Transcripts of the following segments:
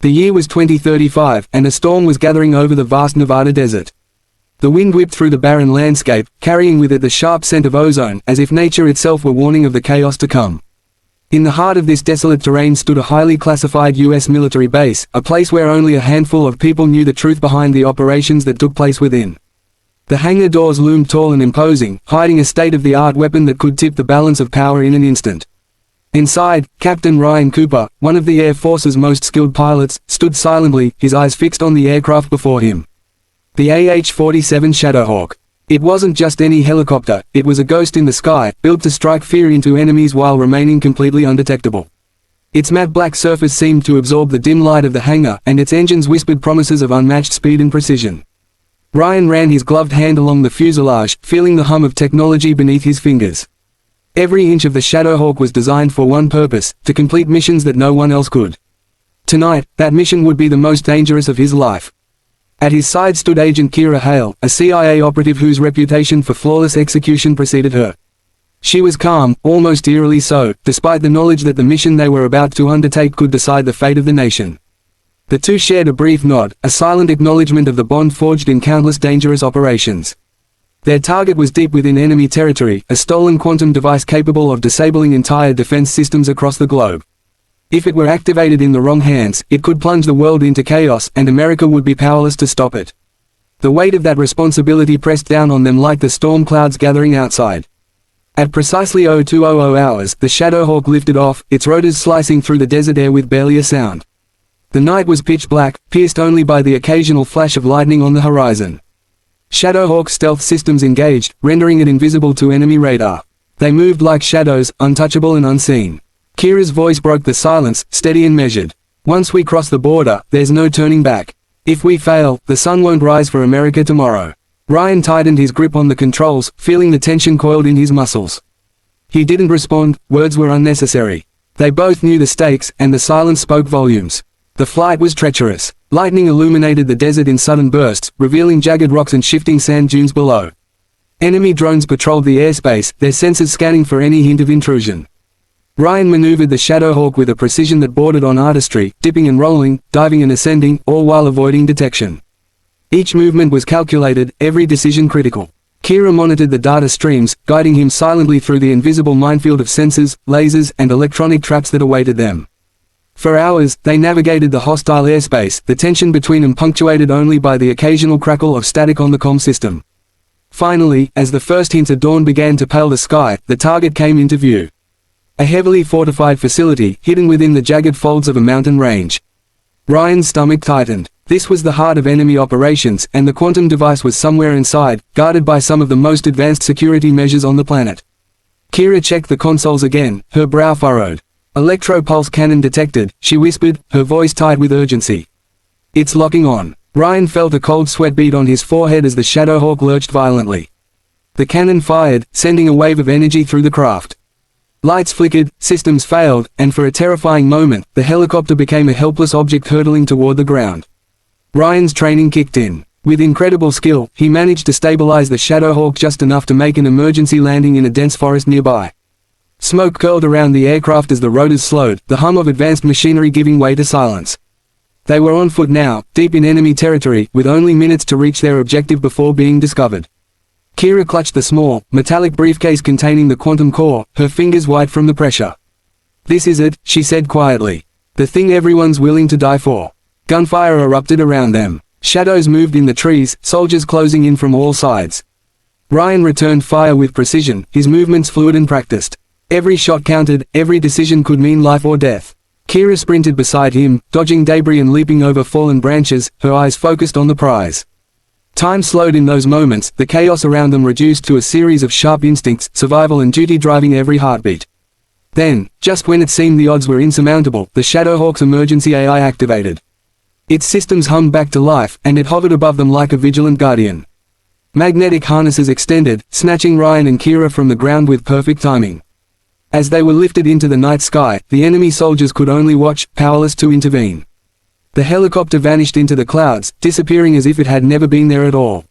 The year was 2035, and a storm was gathering over the vast Nevada desert. The wind whipped through the barren landscape, carrying with it the sharp scent of ozone, as if nature itself were warning of the chaos to come. In the heart of this desolate terrain stood a highly classified U.S. military base, a place where only a handful of people knew the truth behind the operations that took place within. The hangar doors loomed tall and imposing, hiding a state-of-the-art weapon that could tip the balance of power in an instant. Inside, Captain Ryan Cooper, one of the Air Force's most skilled pilots, stood silently, his eyes fixed on the aircraft before him. The AH-47 Shadowhawk. It wasn't just any helicopter, it was a ghost in the sky, built to strike fear into enemies while remaining completely undetectable. Its matte black surface seemed to absorb the dim light of the hangar, and its engines whispered promises of unmatched speed and precision. Ryan ran his gloved hand along the fuselage, feeling the hum of technology beneath his fingers. Every inch of the Shadowhawk was designed for one purpose, to complete missions that no one else could. Tonight, that mission would be the most dangerous of his life. At his side stood Agent Kira Hale, a CIA operative whose reputation for flawless execution preceded her. She was calm, almost eerily so, despite the knowledge that the mission they were about to undertake could decide the fate of the nation. The two shared a brief nod, a silent acknowledgement of the bond forged in countless dangerous operations. Their target was deep within enemy territory, a stolen quantum device capable of disabling entire defense systems across the globe. If it were activated in the wrong hands, it could plunge the world into chaos, and America would be powerless to stop it. The weight of that responsibility pressed down on them like the storm clouds gathering outside. At precisely 0200 hours, the Shadowhawk lifted off, its rotors slicing through the desert air with barely a sound. The night was pitch black, pierced only by the occasional flash of lightning on the horizon. Shadowhawk's stealth systems engaged, rendering it invisible to enemy radar. They moved like shadows, untouchable and unseen. Kira's voice broke the silence, steady and measured. Once we cross the border, there's no turning back. If we fail, the sun won't rise for America tomorrow. Ryan tightened his grip on the controls, feeling the tension coiled in his muscles. He didn't respond, words were unnecessary. They both knew the stakes, and the silence spoke volumes. The flight was treacherous. Lightning illuminated the desert in sudden bursts, revealing jagged rocks and shifting sand dunes below. Enemy drones patrolled the airspace, their sensors scanning for any hint of intrusion. Ryan maneuvered the Shadowhawk with a precision that bordered on artistry, dipping and rolling, diving and ascending, all while avoiding detection. Each movement was calculated, every decision critical. Kira monitored the data streams, guiding him silently through the invisible minefield of sensors, lasers, and electronic traps that awaited them. For hours, they navigated the hostile airspace, the tension between them punctuated only by the occasional crackle of static on the comm system. Finally, as the first hints of dawn began to pale the sky, the target came into view. A heavily fortified facility, hidden within the jagged folds of a mountain range. Ryan's stomach tightened. This was the heart of enemy operations, and the quantum device was somewhere inside, guarded by some of the most advanced security measures on the planet. Kira checked the consoles again, her brow furrowed. Electro-pulse cannon detected, she whispered, her voice tight with urgency. It's locking on. Ryan felt a cold sweat bead on his forehead as the Shadowhawk lurched violently. The cannon fired, sending a wave of energy through the craft. Lights flickered, systems failed, and for a terrifying moment, the helicopter became a helpless object hurtling toward the ground. Ryan's training kicked in. With incredible skill, he managed to stabilize the Shadowhawk just enough to make an emergency landing in a dense forest nearby. Smoke curled around the aircraft as the rotors slowed, the hum of advanced machinery giving way to silence. They were on foot now, deep in enemy territory, with only minutes to reach their objective before being discovered. Kira clutched the small, metallic briefcase containing the quantum core, her fingers white from the pressure. This is it, she said quietly. The thing everyone's willing to die for. Gunfire erupted around them. Shadows moved in the trees, soldiers closing in from all sides. Ryan returned fire with precision, his movements fluid and practiced. Every shot counted, every decision could mean life or death. Kira sprinted beside him, dodging debris and leaping over fallen branches, her eyes focused on the prize. Time slowed in those moments, the chaos around them reduced to a series of sharp instincts, survival and duty driving every heartbeat. Then, just when it seemed the odds were insurmountable, the Shadowhawk's emergency AI activated. Its systems hummed back to life, and it hovered above them like a vigilant guardian. Magnetic harnesses extended, snatching Ryan and Kira from the ground with perfect timing. As they were lifted into the night sky, the enemy soldiers could only watch, powerless to intervene. The helicopter vanished into the clouds, disappearing as if it had never been there at all.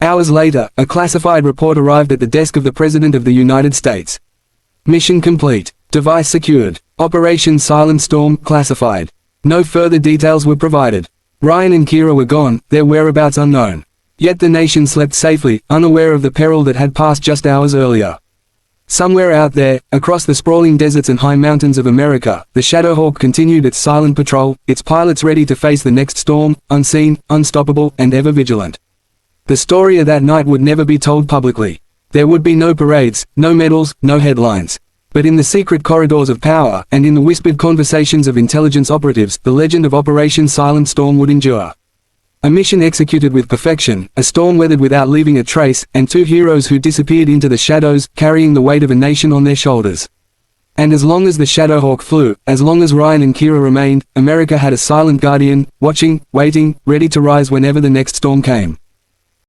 Hours later, a classified report arrived at the desk of the President of the United States. Mission complete. Device secured. Operation Silent Storm, classified. No further details were provided. Ryan and Kira were gone, their whereabouts unknown. Yet the nation slept safely, unaware of the peril that had passed just hours earlier. Somewhere out there, across the sprawling deserts and high mountains of America, the Shadowhawk continued its silent patrol, its pilots ready to face the next storm, unseen, unstoppable, and ever vigilant. The story of that night would never be told publicly. There would be no parades, no medals, no headlines. But in the secret corridors of power, and in the whispered conversations of intelligence operatives, the legend of Operation Silent Storm would endure. A mission executed with perfection, a storm weathered without leaving a trace, and two heroes who disappeared into the shadows, carrying the weight of a nation on their shoulders. And as long as the Shadowhawk flew, as long as Ryan and Kira remained, America had a silent guardian, watching, waiting, ready to rise whenever the next storm came.